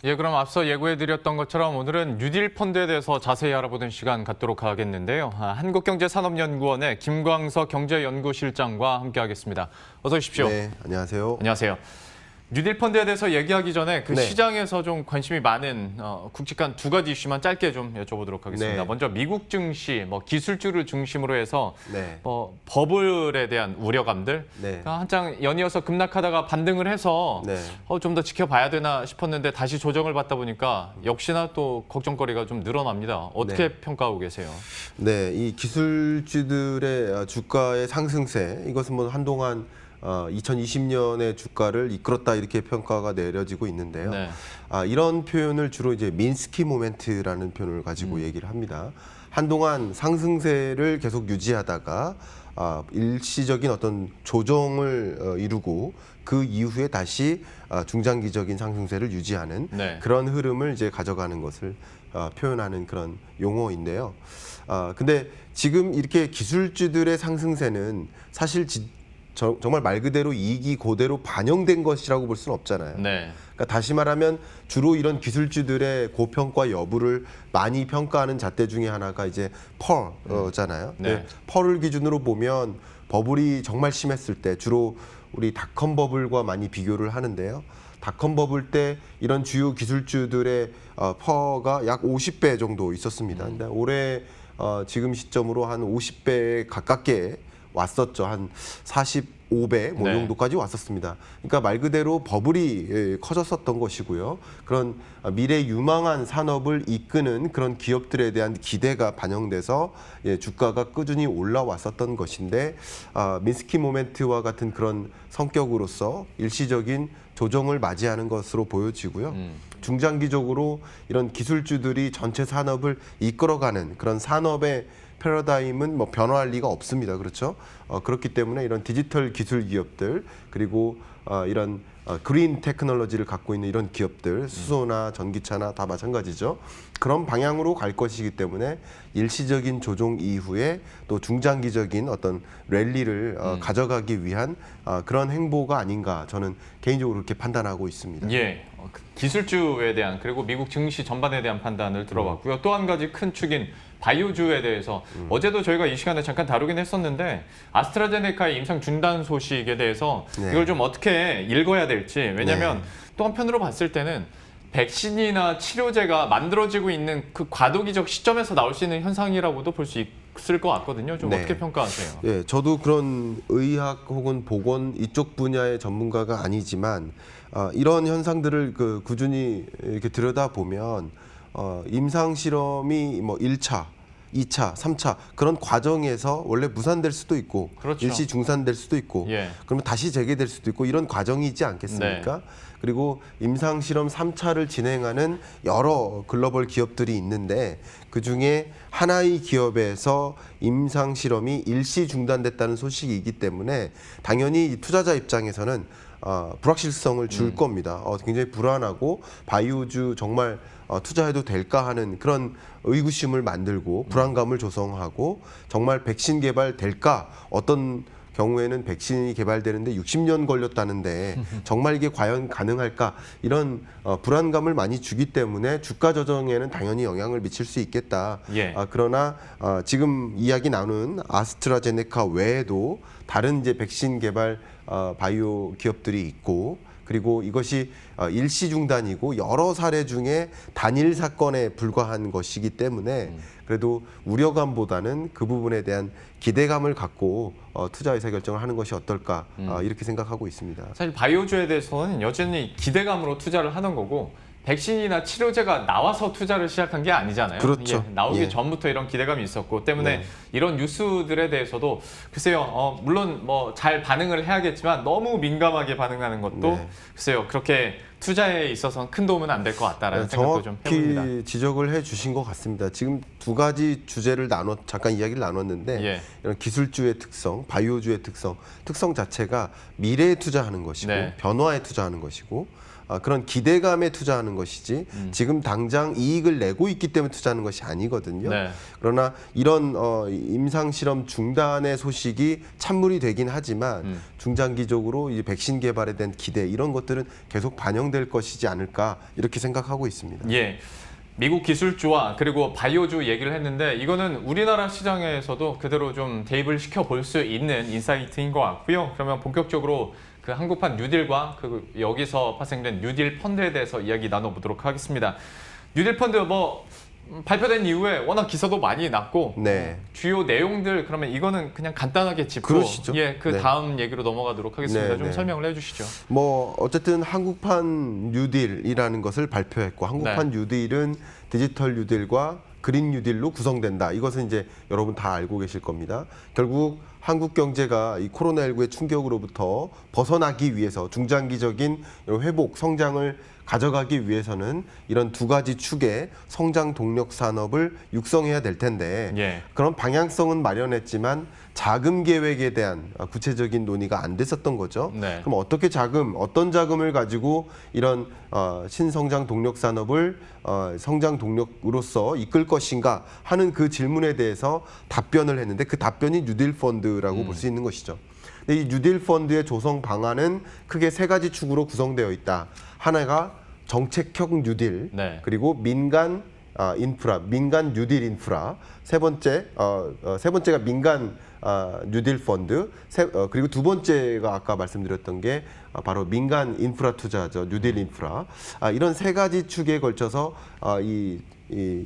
예, 그럼 앞서 예고해드렸던 것처럼 오늘은 뉴딜 펀드에 대해서 자세히 알아보는 시간 갖도록 하겠는데요. 한국경제산업연구원의 김광석 경제연구실장과 함께하겠습니다. 어서 오십시오. 네, 안녕하세요. 안녕하세요. 뉴딜 펀드에 대해서 얘기하기 전에 그 네. 시장에서 좀 관심이 많은 굵직한 두 가지 이슈만 짧게 좀 여쭤보도록 하겠습니다. 네. 먼저 미국 증시, 기술주를 중심으로 해서 네. 버블에 대한 우려감들, 네. 한창 연이어서 급락하다가 반등을 해서 네. 좀 더 지켜봐야 되나 싶었는데 다시 조정을 받다 보니까 역시나 또 걱정거리가 좀 늘어납니다. 어떻게 네. 평가하고 계세요? 네, 이 기술주들의 주가의 상승세, 이것은 뭐 한동안 2020년의 주가를 이끌었다 이렇게 평가가 내려지고 있는데요. 네. 이런 표현을 주로 이제 미nsky 모멘트라는 표현을 가지고 얘기를 합니다. 한동안 상승세를 계속 유지하다가 일시적인 어떤 조정을 이루고 그 이후에 다시 중장기적인 상승세를 유지하는 네. 그런 흐름을 이제 가져가는 것을 표현하는 그런 용어인데요. 근데 지금 이렇게 기술주들의 상승세는 사실 정말 말 그대로 이익이 그대로 반영된 것이라고 볼 수는 없잖아요. 네. 그러니까 다시 말하면 주로 이런 기술주들의 고평가 여부를 많이 평가하는 잣대 중에 하나가 이제 펄잖아요. 네. 펄을 기준으로 보면 버블이 정말 심했을 때 주로 우리 닷컴 버블과 많이 비교를 하는데요. 닷컴 버블 때 이런 주요 기술주들의 퍼가 약 50배 정도 있었습니다. 근데 올해 지금 시점으로 한 50배 가깝게 왔었죠. 한 45배 뭐 네. 정도까지 왔었습니다. 그러니까 말 그대로 버블이 커졌었던 것이고요. 그런 미래 유망한 산업을 이끄는 그런 기업들에 대한 기대가 반영돼서 주가가 꾸준히 올라왔었던 것인데 민스키 모멘트와 같은 그런 성격으로서 일시적인 조정을 맞이하는 것으로 보여지고요. 중장기적으로 이런 기술주들이 전체 산업을 이끌어가는 그런 산업의 패러다임은 뭐 변화할 리가 없습니다. 그렇죠? 그렇기 때문에 이런 디지털 기술 기업들 그리고 이런 그린 테크놀로지를 갖고 있는 이런 기업들 수소나 전기차나 다 마찬가지죠. 그런 방향으로 갈 것이기 때문에 일시적인 조정 이후에 또 중장기적인 어떤 랠리를 가져가기 위한 그런 행보가 아닌가 저는 개인적으로 그렇게 판단하고 있습니다. 예, 기술주에 대한 그리고 미국 증시 전반에 대한 판단을 들어봤고요. 또 한 가지 큰 축인 바이오주에 대해서 어제도 저희가 이 시간에 잠깐 다루긴 했었는데 아스트라제네카의 임상 중단 소식에 대해서 네. 이걸 좀 어떻게 읽어야 될지 왜냐하면 네. 또 한편으로 봤을 때는 백신이나 치료제가 만들어지고 있는 그 과도기적 시점에서 나올 수 있는 현상이라고도 볼 수 있을 것 같거든요. 좀 네. 어떻게 평가하세요? 예, 저도 그런 의학 혹은 보건 이쪽 분야의 전문가가 아니지만 이런 현상들을 꾸준히 이렇게 들여다보면 임상 실험이 뭐 1차, 2차, 3차 그런 과정에서 원래 무산될 수도 있고 그렇죠. 일시 중단될 수도 있고 예. 그러면 다시 재개될 수도 있고 이런 과정이 있지 않겠습니까? 네. 그리고 임상 실험 3차를 진행하는 여러 글로벌 기업들이 있는데 그중에 하나의 기업에서 임상 실험이 일시 중단됐다는 소식이 있기 때문에 당연히 투자자 입장에서는 불확실성을 줄 겁니다. 굉장히 불안하고 바이오주 정말 투자해도 될까 하는 그런 의구심을 만들고 불안감을 조성하고 정말 백신 개발 될까 어떤 경우에는 백신이 개발되는데 60년 걸렸다는데 정말 이게 과연 가능할까 이런 불안감을 많이 주기 때문에 주가 조정에는 당연히 영향을 미칠 수 있겠다. 예. 그러나 지금 이야기 나눈 아스트라제네카 외에도 다른 이제 백신 개발 바이오 기업들이 있고 그리고 이것이 일시 중단이고 여러 사례 중에 단일 사건에 불과한 것이기 때문에 그래도 우려감보다는 그 부분에 대한 기대감을 갖고 투자 의사결정을 하는 것이 어떨까 이렇게 생각하고 있습니다. 사실 바이오주에 대해서는 여전히 기대감으로 투자를 하는 거고 백신이나 치료제가 나와서 투자를 시작한 게 아니잖아요. 그렇죠. 예, 나오기 예. 전부터 이런 기대감이 있었고 때문에 네. 이런 뉴스들에 대해서도 글쎄요. 물론 뭐 잘 반응을 해야겠지만 너무 민감하게 반응하는 것도 네. 글쎄요. 그렇게 투자에 있어서는 큰 도움은 안 될 것 같다라는 생각도 좀 해봅니다. 정확히 지적을 해주신 것 같습니다. 지금 두 가지 주제를 잠깐 이야기를 나눴는데 예. 이런 기술주의 특성, 바이오주의 특성 자체가 미래에 투자하는 것이고 네. 변화에 투자하는 것이고 그런 기대감에 투자하는 것이지 지금 당장 이익을 내고 있기 때문에 투자하는 것이 아니거든요. 네. 그러나 이런 임상실험 중단의 소식이 찬물이 되긴 하지만 중장기적으로 이 백신 개발에 대한 기대 이런 것들은 계속 반영될 것이지 않을까 이렇게 생각하고 있습니다. 예. 미국 기술주와 그리고 바이오주 얘기를 했는데 이거는 우리나라 시장에서도 그대로 좀 대입을 시켜볼 수 있는 인사이트인 것 같고요. 그러면 본격적으로 그 한국판 뉴딜과 그 여기서 파생된 뉴딜 펀드에 대해서 이야기 나눠보도록 하겠습니다. 뉴딜 펀드 발표된 이후에 워낙 기사도 많이 났고 네. 주요 내용들 그러면 이거는 그냥 간단하게 짚고 그러시죠. 그 네. 다음 얘기로 넘어가도록 하겠습니다. 네, 좀 네. 설명을 해주시죠. 어쨌든 한국판 뉴딜이라는 것을 발표했고 한국판 뉴딜은 디지털 뉴딜과 그린 뉴딜로 구성된다. 이것은 이제 여러분 다 알고 계실 겁니다. 결국 한국 경제가 이 코로나19의 충격으로부터 벗어나기 위해서 중장기적인 회복, 성장을 가져가기 위해서는 이런 두 가지 축의 성장 동력 산업을 육성해야 될 텐데 예. 그런 방향성은 마련했지만 자금 계획에 대한 구체적인 논의가 안 됐었던 거죠. 네. 그럼 어떤 자금을 가지고 이런 신성장 동력 산업을 성장 동력으로서 이끌 것인가 하는 그 질문에 대해서 답변을 했는데 그 답변이 뉴딜 펀드라고 볼 수 있는 것이죠. 근데 이 뉴딜 펀드의 조성 방안은 크게 세 가지 축으로 구성되어 있다. 하나가 정책형 뉴딜, 네. 그리고 민간 인프라, 민간 뉴딜 인프라. 세 번째가 민간 뉴딜 펀드. 그리고 두 번째가 아까 말씀드렸던 게 바로 민간 인프라 투자죠. 뉴딜 인프라. 이런 세 가지 축에 걸쳐서 이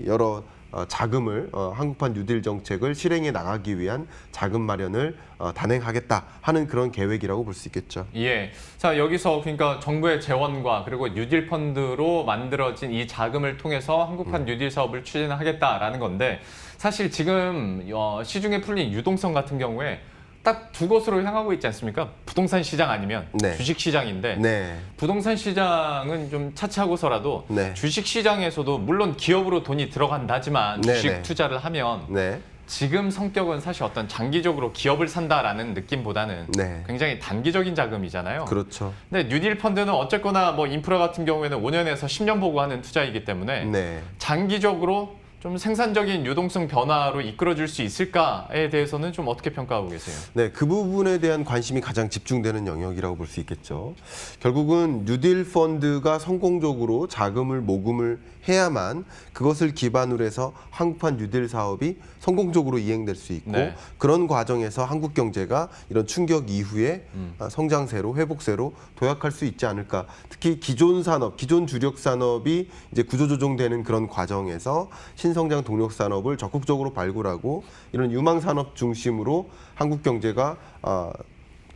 여러 자금을 한국판 뉴딜 정책을 실행해 나가기 위한 자금 마련을 단행하겠다 하는 그런 계획이라고 볼 수 있겠죠. 예. 자, 여기서 그러니까 정부의 재원과 그리고 뉴딜 펀드로 만들어진 이 자금을 통해서 한국판 뉴딜 사업을 추진하겠다라는 건데 사실 지금 시중에 풀린 유동성 같은 경우에 딱 두 곳으로 향하고 있지 않습니까? 부동산 시장 아니면 네. 주식 시장인데 네. 부동산 시장은 좀 차치하고서라도 네. 주식 시장에서도 물론 기업으로 돈이 들어간다지만 네, 주식 네. 투자를 하면 네. 지금 성격은 사실 어떤 장기적으로 기업을 산다라는 느낌보다는 네. 굉장히 단기적인 자금이잖아요. 그렇죠. 근데 뉴딜 펀드는 어쨌거나 뭐 인프라 같은 경우에는 5년에서 10년 보고 하는 투자이기 때문에 네. 장기적으로 좀 생산적인 유동성 변화로 이끌어줄 수 있을까에 대해서는 좀 어떻게 평가하고 계세요? 네, 그 부분에 대한 관심이 가장 집중되는 영역이라고 볼 수 있겠죠. 결국은 뉴딜 펀드가 성공적으로 자금을 모금을 해야만 그것을 기반으로 해서 한국판 뉴딜 사업이 성공적으로 이행될 수 있고 네. 그런 과정에서 한국 경제가 이런 충격 이후에 성장세로 회복세로 도약할 수 있지 않을까. 특히 기존 산업, 기존 주력 산업이 이제 구조조정되는 그런 과정에서 신성장 동력 산업을 적극적으로 발굴하고 이런 유망 산업 중심으로 한국 경제가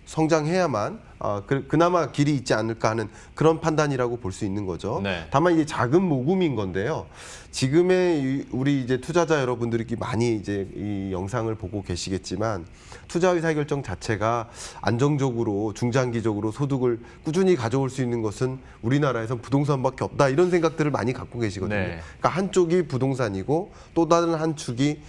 성장해야만 그나마 길이 있지 않을까 하는 그런 판단이라고 볼 수 있는 거죠. 네. 다만 이제 자금 모금인 건데요. 지금의 우리 이제 투자자 여러분들이 많이 이제 이 영상을 보고 계시겠지만 투자 의사결정 자체가 안정적으로 중장기적으로 소득을 꾸준히 가져올 수 있는 것은 우리나라에선 부동산밖에 없다 이런 생각들을 많이 갖고 계시거든요. 네. 그러니까 한쪽이 부동산이고 또 다른 한 축이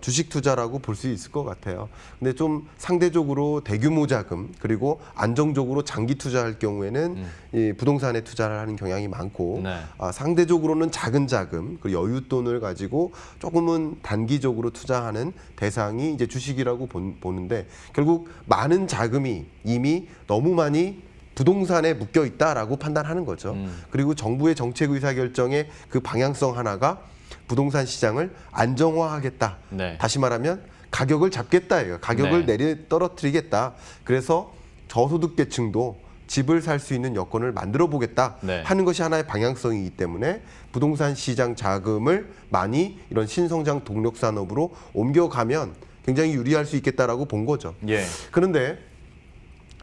주식 투자라고 볼 수 있을 것 같아요. 근데 좀 상대적으로 대규모 자금 그리고 안정적으로 장기 투자할 경우에는 이 부동산에 투자를 하는 경향이 많고 네. 상대적으로는 작은 자금 그리고 여윳돈을 가지고 조금은 단기적으로 투자하는 대상이 이제 주식이라고 보는데 결국 많은 자금이 이미 너무 많이 부동산에 묶여 있다라고 판단하는 거죠. 그리고 정부의 정책 의사결정의 그 방향성 하나가 부동산 시장을 안정화하겠다. 네. 다시 말하면 가격을 잡겠다예요. 가격을 떨어뜨리겠다. 그래서 저소득계층도 집을 살 수 있는 여건을 만들어 보겠다 네. 하는 것이 하나의 방향성이기 때문에 부동산 시장 자금을 많이 이런 신성장 동력 산업으로 옮겨가면 굉장히 유리할 수 있겠다라고 본 거죠. 예. 그런데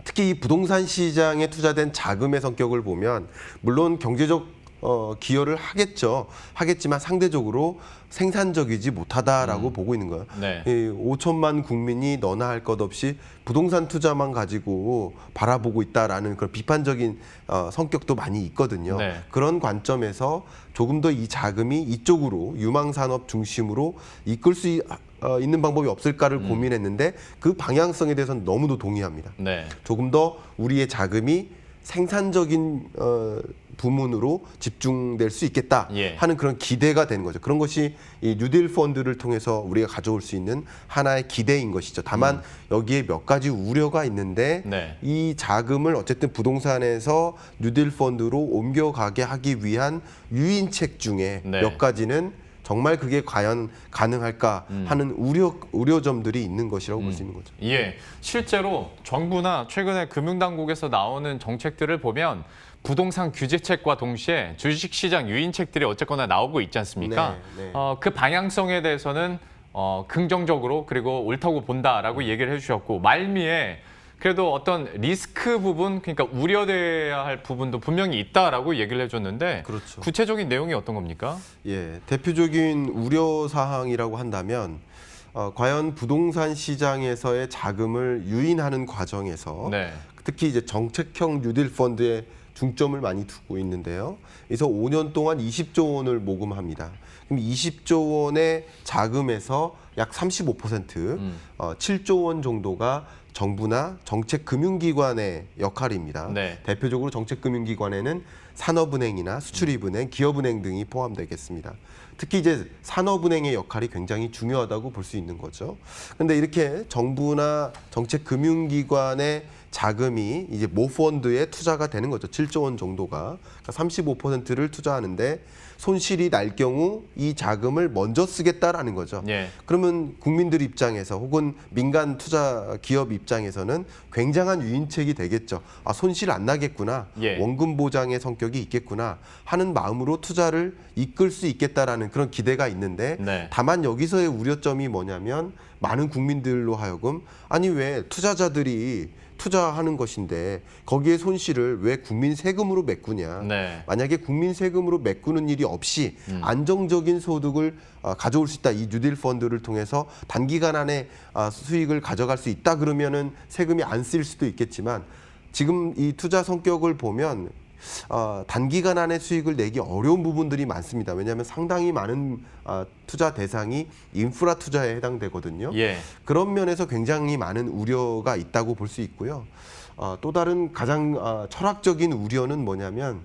특히 이 부동산 시장에 투자된 자금의 성격을 보면 물론 경제적 기여를 하겠지만 상대적으로 생산적이지 못하다라고 보고 있는 거예요. 네. 5천만 국민이 너나 할 것 없이 부동산 투자만 가지고 바라보고 있다라는 그런 비판적인 성격도 많이 있거든요. 네. 그런 관점에서 조금 더 이 자금이 이쪽으로 유망산업 중심으로 이끌 수 있는 방법이 없을까를 고민했는데 그 방향성에 대해서는 너무도 동의합니다. 네. 조금 더 우리의 자금이 생산적인 부문으로 집중될 수 있겠다 예. 하는 그런 기대가 되는 거죠. 그런 것이 이 뉴딜 펀드를 통해서 우리가 가져올 수 있는 하나의 기대인 것이죠. 다만 여기에 몇 가지 우려가 있는데 네. 이 자금을 어쨌든 부동산에서 뉴딜 펀드로 옮겨가게 하기 위한 유인책 중에 네. 몇 가지는 정말 그게 과연 가능할까 하는 우려점들이 있는 것이라고 볼 수 있는 거죠. 예, 실제로 정부나 최근에 금융당국에서 나오는 정책들을 보면 부동산 규제책과 동시에 주식시장 유인책들이 어쨌거나 나오고 있지 않습니까? 네, 네. 그 방향성에 대해서는 긍정적으로 그리고 옳다고 본다라고 얘기를 해주셨고 말미에 그래도 어떤 리스크 부분, 그러니까 우려돼야 할 부분도 분명히 있다라고 얘기를 해줬는데 그렇죠. 구체적인 내용이 어떤 겁니까? 예, 대표적인 우려 사항이라고 한다면 과연 부동산 시장에서의 자금을 유인하는 과정에서 네. 특히 이제 정책형 뉴딜 펀드에 중점을 많이 두고 있는데요. 그래서 5년 동안 20조 원을 모금합니다. 그럼 20조 원의 자금에서 약 35%, 7조 원 정도가 정부나 정책금융기관의 역할입니다. 네. 대표적으로 정책금융기관에는 산업은행이나 수출입은행, 기업은행 등이 포함되겠습니다. 특히 이제 산업은행의 역할이 굉장히 중요하다고 볼 수 있는 거죠. 그런데 이렇게 정부나 정책금융기관의 자금이 이제 모펀드에 투자가 되는 거죠. 7조 원 정도가. 그러니까 35%를 투자하는데 손실이 날 경우 이 자금을 먼저 쓰겠다라는 거죠. 예. 그러면 국민들 입장에서 혹은 민간 투자 기업 입장에서는 굉장한 유인책이 되겠죠. 아, 손실 안 나겠구나. 예. 원금 보장의 성격이 있겠구나 하는 마음으로 투자를 이끌 수 있겠다라는 그런 기대가 있는데 네. 다만 여기서의 우려점이 뭐냐면 많은 국민들로 하여금 아니 왜 투자자들이 투자하는 것인데 거기에 손실을 왜 국민 세금으로 메꾸냐. 네. 만약에 국민 세금으로 메꾸는 일이 없이 안정적인 소득을 가져올 수 있다. 이 뉴딜 펀드를 통해서 단기간 안에 수익을 가져갈 수 있다. 그러면은 세금이 안 쓰일 수도 있겠지만 지금 이 투자 성격을 보면 단기간 안에 수익을 내기 어려운 부분들이 많습니다. 왜냐하면 상당히 많은 투자 대상이 인프라 투자에 해당되거든요. 예. 그런 면에서 굉장히 많은 우려가 있다고 볼 수 있고요. 또 다른 가장 철학적인 우려는 뭐냐면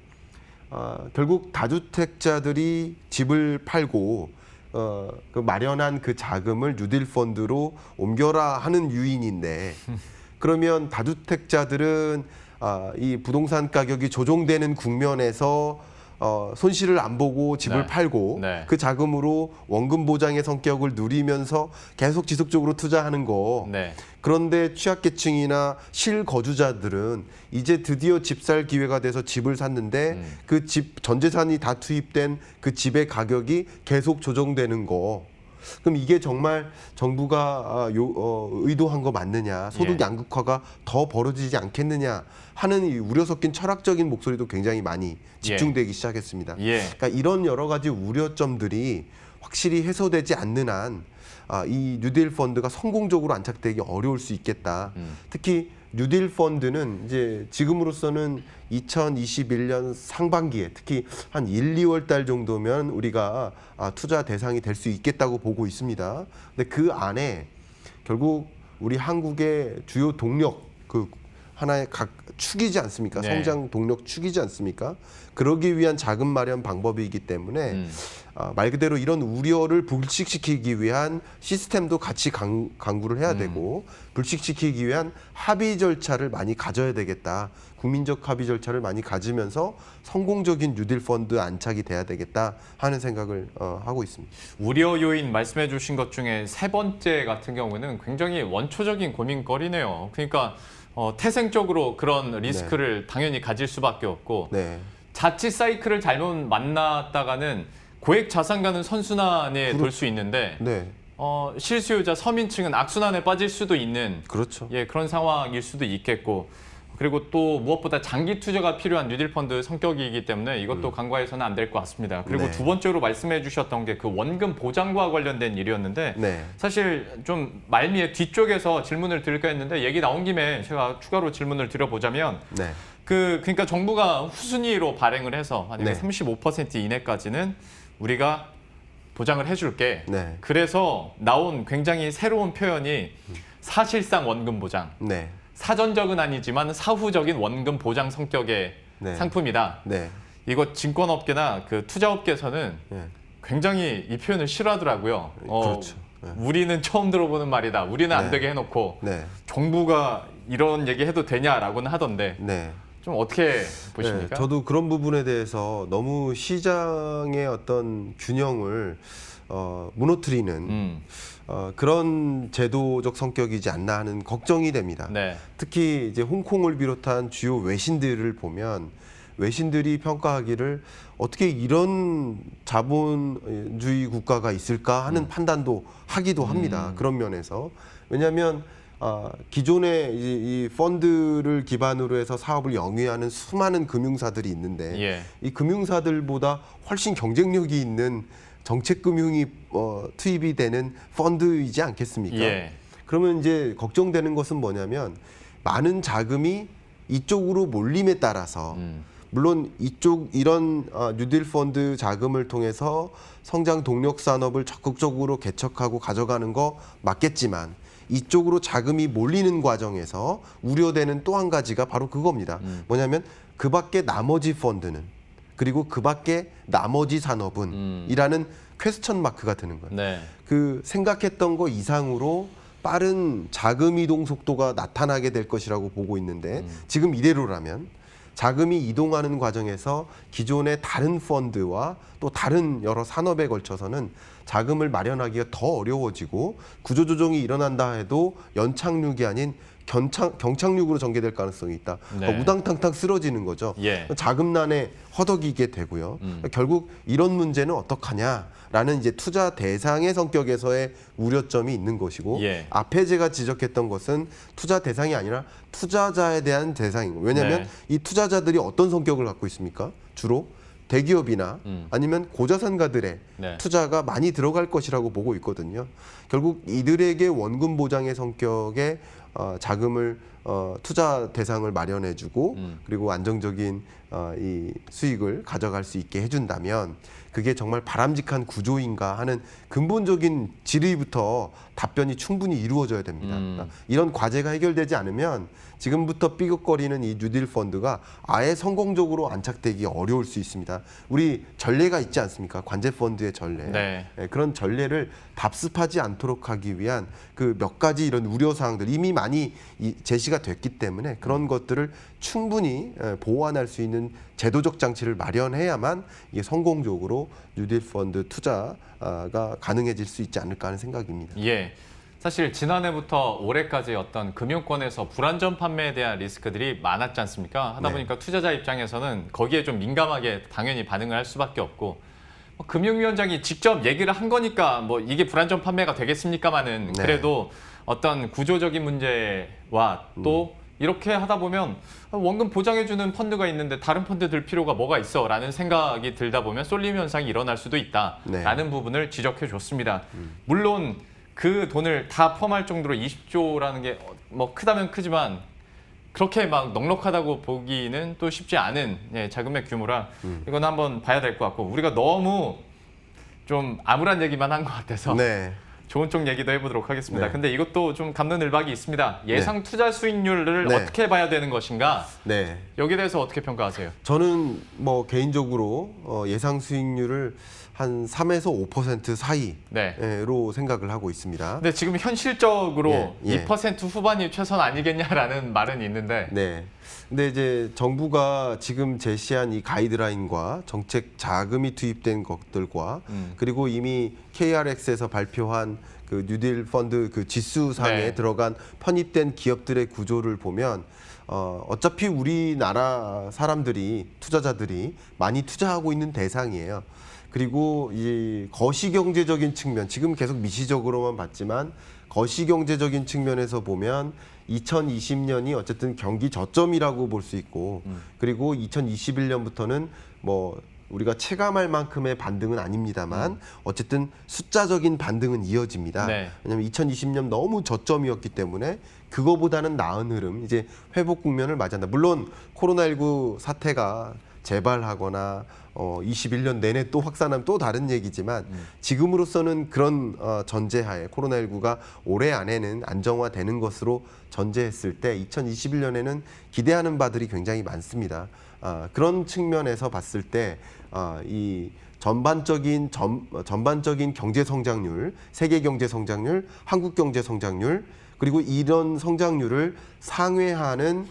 결국 다주택자들이 집을 팔고 그 마련한 그 자금을 뉴딜 펀드로 옮겨라 하는 유인인데 그러면 다주택자들은 이 부동산 가격이 조정되는 국면에서 손실을 안 보고 집을 네. 팔고 네. 그 자금으로 원금 보장의 성격을 누리면서 계속 지속적으로 투자하는 거. 네. 그런데 취약계층이나 실거주자들은 이제 드디어 집 살 기회가 돼서 집을 샀는데 그 집 전 재산이 다 투입된 그 집의 가격이 계속 조정되는 거. 그럼 이게 정말 정부가 의도한 거 맞느냐, 소득 예. 양극화가 더 벌어지지 않겠느냐 하는 이 우려 섞인 철학적인 목소리도 굉장히 많이 집중되기 시작했습니다. 예. 그러니까 이런 여러 가지 우려점들이 확실히 해소되지 않는 한 이 뉴딜 펀드가 성공적으로 안착되기 어려울 수 있겠다. 특히 뉴딜 펀드는 이제 지금으로서는 2021년 상반기에 특히 한 1, 2월 달 정도면 우리가 투자 대상이 될 수 있겠다고 보고 있습니다. 근데 그 안에 결국 우리 한국의 주요 동력 그 하나의 각 축이지 않습니까? 네. 성장 동력 축이지 않습니까? 그러기 위한 자금 마련 방법이기 때문에 말 그대로 이런 우려를 불식시키기 위한 시스템도 같이 강구를 해야 되고 불식시키기 위한 합의 절차를 많이 가져야 되겠다. 국민적 합의 절차를 많이 가지면서 성공적인 뉴딜 펀드 안착이 돼야 되겠다 하는 생각을 하고 있습니다. 우려 요인 말씀해 주신 것 중에 세 번째 같은 경우는 굉장히 원초적인 고민거리네요. 그러니까 태생적으로 그런 리스크를 당연히 가질 수밖에 없고 네. 자칫 사이클을 잘못 만났다가는 고액 자산가는 선순환에 돌 수 있는데 네. 실수요자 서민층은 악순환에 빠질 수도 있는 그렇죠. 예, 그런 상황일 수도 있겠고 그리고 또 무엇보다 장기 투자가 필요한 뉴딜 펀드 성격이기 때문에 이것도 간과해서는 안 될 것 같습니다. 그리고 네. 두 번째로 말씀해 주셨던 게 그 원금 보장과 관련된 일이었는데 네. 사실 좀 말미에 뒤쪽에서 질문을 드릴까 했는데 얘기 나온 김에 제가 추가로 질문을 드려보자면 네. 그러니까 정부가 후순위로 발행을 해서 만약에 네. 35% 이내까지는 우리가 보장을 해줄게. 네. 그래서 나온 굉장히 새로운 표현이 사실상 원금 보장. 네. 사전적은 아니지만 사후적인 원금 보장 성격의 네. 상품이다. 네. 이거 증권업계나 그 투자업계에서는 예. 굉장히 이 표현을 싫어하더라고요. 그렇죠. 네. 우리는 처음 들어보는 말이다. 우리는 안 네. 되게 해놓고 네. 정부가 이런 얘기 해도 되냐라고는 하던데 네. 좀 어떻게 보십니까? 네, 저도 그런 부분에 대해서 너무 시장의 어떤 균형을 무너뜨리는 그런 제도적 성격이지 않나 하는 걱정이 됩니다. 네. 특히 이제 홍콩을 비롯한 주요 외신들을 보면 외신들이 평가하기를 어떻게 이런 자본주의 국가가 있을까 하는 판단도 하기도 합니다. 그런 면에서 왜냐하면 기존의 이 펀드를 기반으로 해서 사업을 영위하는 수많은 금융사들이 있는데 예. 이 금융사들보다 훨씬 경쟁력이 있는 정책금융이 투입이 되는 펀드이지 않겠습니까? 예. 그러면 이제 걱정되는 것은 뭐냐면 많은 자금이 이쪽으로 몰림에 따라서 물론 이런 뉴딜 펀드 자금을 통해서 성장 동력 산업을 적극적으로 개척하고 가져가는 거 맞겠지만 이쪽으로 자금이 몰리는 과정에서 우려되는 또 한 가지가 바로 그겁니다. 뭐냐면 그 밖에 나머지 펀드는 그리고 그 밖에 나머지 산업은 이라는 퀘스천 마크가 드는 거예요. 네. 그 생각했던 거 이상으로 빠른 자금 이동 속도가 나타나게 될 것이라고 보고 있는데 지금 이대로라면 자금이 이동하는 과정에서 기존의 다른 펀드와 또 다른 여러 산업에 걸쳐서는 자금을 마련하기가 더 어려워지고 구조조정이 일어난다 해도 연착륙이 아닌 경착륙으로 전개될 가능성이 있다. 그러니까 네. 우당탕탕 쓰러지는 거죠. 예. 자금난에 허덕이게 되고요. 결국 이런 문제는 어떡하냐라는 이제 투자 대상의 성격에서의 우려점이 있는 것이고 예. 앞에 제가 지적했던 것은 투자 대상이 아니라 투자자에 대한 대상인 거예요. 왜냐하면 네. 이 투자자들이 어떤 성격을 갖고 있습니까? 주로 대기업이나 아니면 고자산가들의 네. 투자가 많이 들어갈 것이라고 보고 있거든요. 결국 이들에게 원금 보장의 성격의 자금을 투자 대상을 마련해주고 그리고 안정적인 이 수익을 가져갈 수 있게 해준다면 그게 정말 바람직한 구조인가 하는 근본적인 질의부터 답변이 충분히 이루어져야 됩니다. 그러니까 이런 과제가 해결되지 않으면 지금부터 삐걱거리는 이 뉴딜 펀드가 아예 성공적으로 안착되기 어려울 수 있습니다. 우리 전례가 있지 않습니까? 관제 펀드의 전례. 네. 그런 전례를 답습하지 않도록 하기 위한 그 몇 가지 이런 우려 사항들 이미 많이 제시가 됐기 때문에 그런 것들을 충분히 보완할 수 있는 제도적 장치를 마련해야만 이게 성공적으로 뉴딜 펀드 투자가 가능해질 수 있지 않을까 하는 생각입니다. 예. 사실 지난해부터 올해까지 어떤 금융권에서 불안전 판매에 대한 리스크들이 많았지 않습니까? 하다 네. 보니까 투자자 입장에서는 거기에 좀 민감하게 당연히 반응을 할 수밖에 없고 금융위원장이 직접 얘기를 한 거니까 뭐 이게 불안전 판매가 되겠습니까마는 네. 그래도 어떤 구조적인 문제와 또 이렇게 하다 보면 원금 보장해주는 펀드가 있는데 다른 펀드 들 필요가 뭐가 있어? 라는 생각이 들다 보면 쏠림 현상이 일어날 수도 있다라는 네. 부분을 지적해 줬습니다. 물론 그 돈을 다 포함할 정도로 20조라는 게 뭐 크다면 크지만 그렇게 막 넉넉하다고 보기는 또 쉽지 않은 자금의 규모라 이건 한번 봐야 될 것 같고 우리가 너무 좀 암울한 얘기만 한 것 같아서 네. 좋은 쪽 얘기도 해보도록 하겠습니다. 네. 근데 이것도 좀 감론을박이 있습니다. 예상 투자 수익률을 네. 어떻게 봐야 되는 것인가? 네. 여기에 대해서 어떻게 평가하세요? 저는 뭐 개인적으로 예상 수익률을 한 3에서 5% 사이로 네. 생각을 하고 있습니다. 근데 지금 현실적으로 예. 2% 후반이 최선 아니겠냐라는 말은 있는데 네. 근데 이제 정부가 지금 제시한 이 가이드라인과 정책 자금이 투입된 것들과 그리고 이미 KRX에서 발표한 그 뉴딜 펀드 그 지수상에 네. 들어간 편입된 기업들의 구조를 보면 어차피 우리나라 사람들이 투자자들이 많이 투자하고 있는 대상이에요. 그리고 이 거시경제적인 측면, 지금 계속 미시적으로만 봤지만 거시경제적인 측면에서 보면 2020년이 어쨌든 경기 저점이라고 볼 수 있고 그리고 2021년부터는 뭐 우리가 체감할 만큼의 반등은 아닙니다만 어쨌든 숫자적인 반등은 이어집니다. 네. 왜냐하면 2020년 너무 저점이었기 때문에 그거보다는 나은 흐름, 이제 회복 국면을 맞이한다. 물론 코로나19 사태가 재발하거나 21년 내내 또 확산하면 또 다른 얘기지만 지금으로서는 그런 전제하에 코로나19가 올해 안에는 안정화되는 것으로 전제했을 때 2021년에는 기대하는 바들이 굉장히 많습니다. 그런 측면에서 봤을 때 이 전반적인 경제 성장률, 세계 경제 성장률, 한국 경제 성장률 그리고 이런 성장률을 상회하는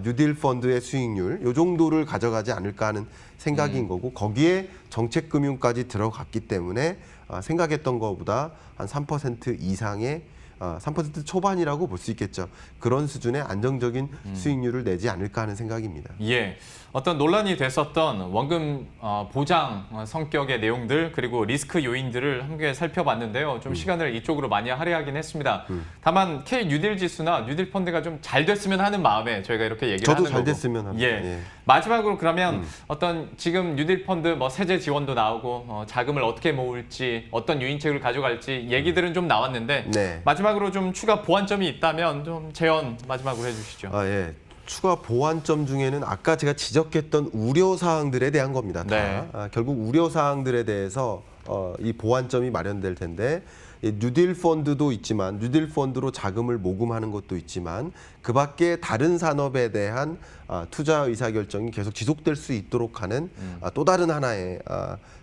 뉴딜 펀드의 수익률 요 정도를 가져가지 않을까 하는 생각인 거고 거기에 정책금융까지 들어갔기 때문에 생각했던 것보다 한 3% 이상의 3% 초반이라고 볼 수 있겠죠. 그런 수준의 안정적인 수익률을 내지 않을까 하는 생각입니다. 예, 어떤 논란이 됐었던 원금 보장 성격의 내용들 그리고 리스크 요인들을 함께 살펴봤는데요. 좀 시간을 이쪽으로 많이 할애하긴 했습니다. 다만 K 뉴딜 지수나 뉴딜 펀드가 좀 잘 됐으면 하는 마음에 저희가 이렇게 얘기를 저도 하는 잘 거고. 됐으면 합니다. 예. 예. 마지막으로 그러면 어떤 지금 뉴딜 펀드 뭐 세제 지원도 나오고 자금을 어떻게 모을지 어떤 유인책을 가져갈지 얘기들은 좀 나왔는데 네. 마지막으로 좀 추가 보완점이 있다면 좀 재현 마지막으로 해주시죠. 예. 추가 보완점 중에는 아까 제가 지적했던 우려 사항들에 대한 겁니다. 다. 네. 결국 우려 사항들에 대해서 이 보완점이 마련될 텐데 이 뉴딜 펀드도 있지만 뉴딜 펀드로 자금을 모금하는 것도 있지만 그밖에 다른 산업에 대한 투자 의사 결정이 계속 지속될 수 있도록 하는 또 다른 하나의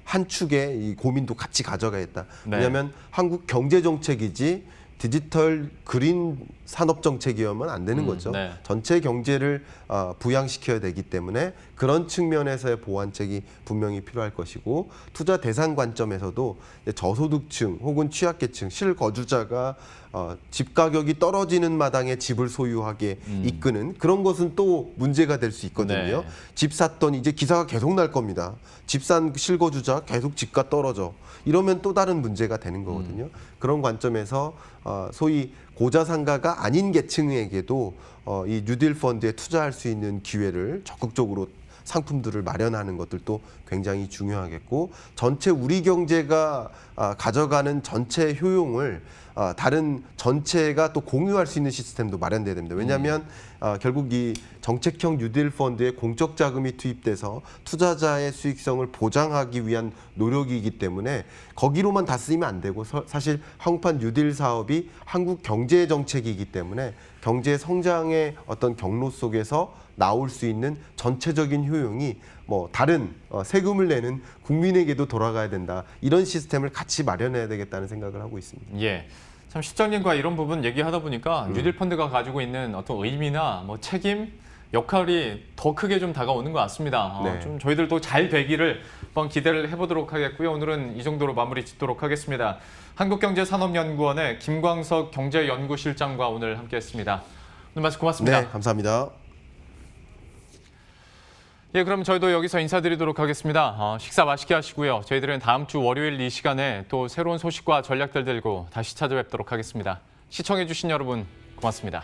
한 축의 이 고민도 같이 가져가겠다. 네. 왜냐하면 한국 경제 정책이지 디지털 그린 산업 정책이면 안 되는 거죠. 네. 전체 경제를 부양시켜야 되기 때문에 그런 측면에서의 보완책이 분명히 필요할 것이고 투자 대상 관점에서도 저소득층 혹은 취약계층 실거주자가 집 가격이 떨어지는 마당에 집을 소유하게 이끄는 그런 것은 또 문제가 될 수 있거든요. 네. 집 샀더니 이제 기사가 계속 날 겁니다. 집 산 실거주자 계속 집가 떨어져. 이러면 또 다른 문제가 되는 거거든요. 그런 관점에서 소위 고자산가가 아닌 계층에게도 이 뉴딜 펀드에 투자할 수 있는 기회를 적극적으로 상품들을 마련하는 것들도 굉장히 중요하겠고 전체 우리 경제가 가져가는 전체 효용을 다른 전체가 또 공유할 수 있는 시스템도 마련돼야 됩니다. 왜냐하면 결국 이 정책형 뉴딜 펀드에 공적 자금이 투입돼서 투자자의 수익성을 보장하기 위한 노력이기 때문에 거기로만 다 쓰이면 안 되고 사실 한국판 뉴딜 사업이 한국 경제 정책이기 때문에 경제 성장의 어떤 경로 속에서 나올 수 있는 전체적인 효용이 뭐 다른 세금을 내는 국민에게도 돌아가야 된다. 이런 시스템을 같이 마련해야 되겠다는 생각을 하고 있습니다. 예. 참 실장님과 이런 부분 얘기하다 보니까 뉴딜 펀드가 가지고 있는 어떤 의미나 뭐 책임, 역할이 더 크게 좀 다가오는 것 같습니다. 네. 좀 저희들도 잘 되기를 한번 기대를 해보도록 하겠고요. 오늘은 이 정도로 마무리 짓도록 하겠습니다. 한국경제산업연구원의 김광석 경제연구실장과 오늘 함께했습니다. 오늘 말씀 고맙습니다. 네, 감사합니다. 예, 그럼 저희도 여기서 인사드리도록 하겠습니다. 식사 맛있게 하시고요. 저희들은 다음 주 월요일 이 시간에 또 새로운 소식과 전략들 들고 다시 찾아뵙도록 하겠습니다. 시청해주신 여러분 고맙습니다.